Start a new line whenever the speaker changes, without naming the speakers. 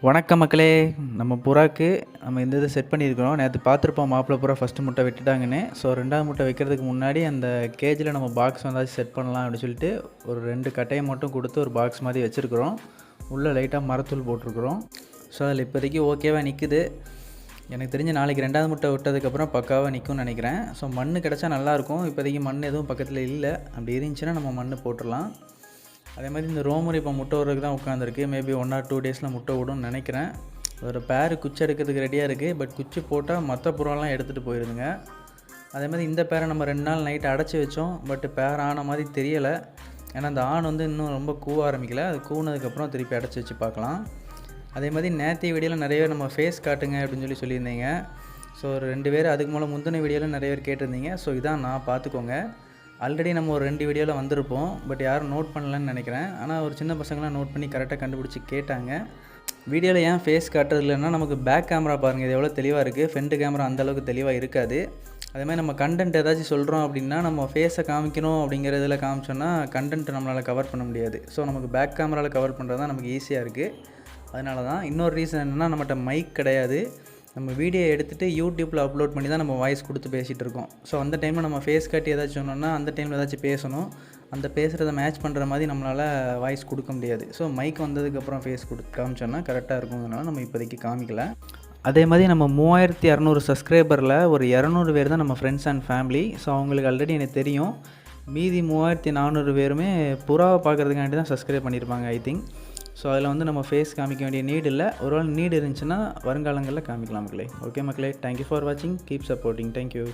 வணக்கம் மக்களே. நம்ம புறாக்கு நம்ம இந்த இதை செட் பண்ணியிருக்கிறோம். நேற்று பார்த்துருப்போம் மாப்பிள்ளை புறா ஃபஸ்ட்டு முட்டை விட்டுட்டாங்கன்னு. ஸோ 2வது முட்டை வைக்கிறதுக்கு முன்னாடி அந்த கேஜில் நம்ம பாக்ஸ் வந்தாச்சு செட் பண்ணலாம் அப்படின்னு சொல்லிட்டு ஒரு 2 கட்டையை மட்டும் கொடுத்து ஒரு பாக்ஸ் மாதிரி வச்சுருக்குறோம். உள்ளே லைட்டாக மரத்தூள் போட்டிருக்குறோம். ஸோ அதில் இப்போதைக்கு ஓகேவாக நிற்குது. எனக்கு தெரிஞ்சு நாளைக்கு 2வது முட்டை விட்டதுக்கப்புறம் பக்காவாக நிற்கும்னு நினைக்கிறேன். ஸோ மண் கிடச்சா நல்லாயிருக்கும். இப்போதைக்கு மண் எதுவும் பக்கத்தில் இல்லை. அப்படி இருந்துச்சுன்னா நம்ம மண் போட்டுடலாம். அதே மாதிரி இந்த ரோமர் இப்போ முட்டை விட்றதுக்கு தான் உட்காந்துருக்கு. மேபி 1 or 2 டேஸில் முட்டை விடும்னு நினைக்கிறேன். ஒரு பேர் குச்சி எடுக்கிறதுக்கு ரெடியாக இருக்குது. பட் குச்சி போட்டால் மற்ற புறாலாம் எடுத்துகிட்டு போயிடுதுங்க. அதே மாதிரி இந்த பேரை நம்ம 2 நாள் நைட்டு அடைச்சி வச்சோம். பட் பேர் ஆன மாதிரி தெரியலை. ஏன்னா அந்த ஆண் வந்து இன்னும் ரொம்ப கூவ ஆரம்பிக்கலை. அது கூனதுக்கப்புறம் திருப்பி அடைச்சி வச்சு பார்க்கலாம். அதே மாதிரி நேற்றைய வீடியோவில் நிறைய பேர் நம்ம ஃபேஸ் காட்டுங்க அப்படின்னு சொல்லியிருந்தீங்க. ஸோ ஒரு 2 பேர் அதுக்கு மேலே முந்தின வீடியோவில் நிறைய பேர் கேட்டிருந்தீங்க. ஸோ இதான் நான் பார்த்துக்கோங்க. ஆல்ரெடி நம்ம ஒரு 2 வீடியோவில் வந்திருப்போம். பட் யாரும் நோட் பண்ணலன்னு நினைக்கிறேன். ஆனால் ஒரு சின்ன பசங்களாம் நோட் பண்ணி கரெக்டாக கண்டுபிடிச்சி கேட்டாங்க. வீடியோவில் ஏன் ஃபேஸ் காட்டுறது இல்லைன்னா, நமக்கு பேக் கேமரா பாருங்கள் இது எவ்வளோ தெளிவாக இருக்குது. ஃப்ரண்ட் கேமரா அந்தளவுக்கு தெளிவாக இருக்காது. அதேமாதிரி நம்ம கண்டென்ட் ஏதாச்சும் சொல்கிறோம் அப்படின்னா, நம்ம ஃபேஸை காமிக்கணும் அப்படிங்கிறதுல காமிச்சோன்னா கண்டென்ட் நம்மளால் கவர் பண்ண முடியாது. ஸோ நமக்கு பேக் கேமராவில் கவர் பண்ணுறது தான் நமக்கு ஈஸியாக இருக்குது. அதனால தான். இன்னொரு ரீசன் என்னென்னா, நம்மகிட்ட மைக் கிடையாது. நம்ம வீடியோ எடுத்துகிட்டு யூடியூப்பில் அப்லோட் பண்ணி தான் நம்ம வாய்ஸ் கொடுத்து பேசிகிட்டு இருக்கோம். ஸோ அந்த டைமில் நம்ம ஃபேஸ் காட்டி ஏதாச்சும் சொன்னோன்னா, அந்த டைமில் ஏதாச்சும் பேசணும். அந்த பேசுகிறத மேட்ச் பண்ணுற மாதிரி நம்மளால் வாய்ஸ் கொடுக்க முடியாது. ஸோ மைக் வந்ததுக்கப்புறம் ஃபேஸ் காமிச்சோன்னா கரெக்டாக இருக்குங்கிறனால நம்ம இப்போதைக்கு காமிக்கல. அதே மாதிரி நம்ம 3200 சப்ஸ்கிரைபரில் ஒரு 200 பேர் தான் நம்ம ஃப்ரெண்ட்ஸ் அண்ட் ஃபேமிலி. ஸோ அவங்களுக்கு ஆல்ரெடி எனக்கு தெரியும். மீதி 3400 பேருமே புறாவை பார்க்குறதுக்காண்டி தான் சப்ஸ்கிரைப் பண்ணியிருப்பாங்க ஐ திங்க். ஸோ அதில் வந்து நம்ம ஃபேஸ் காமிக்க வேண்டிய நீட் இல்லை. ஒருவேளை நீட் இருந்துச்சுன்னா வருங்காலங்களில் காமிக்கலாம் மக்களே. ஓகே மக்களே, தேங்க்யூ ஃபார் வாட்சிங். Keep supporting. தேங்க்யூ.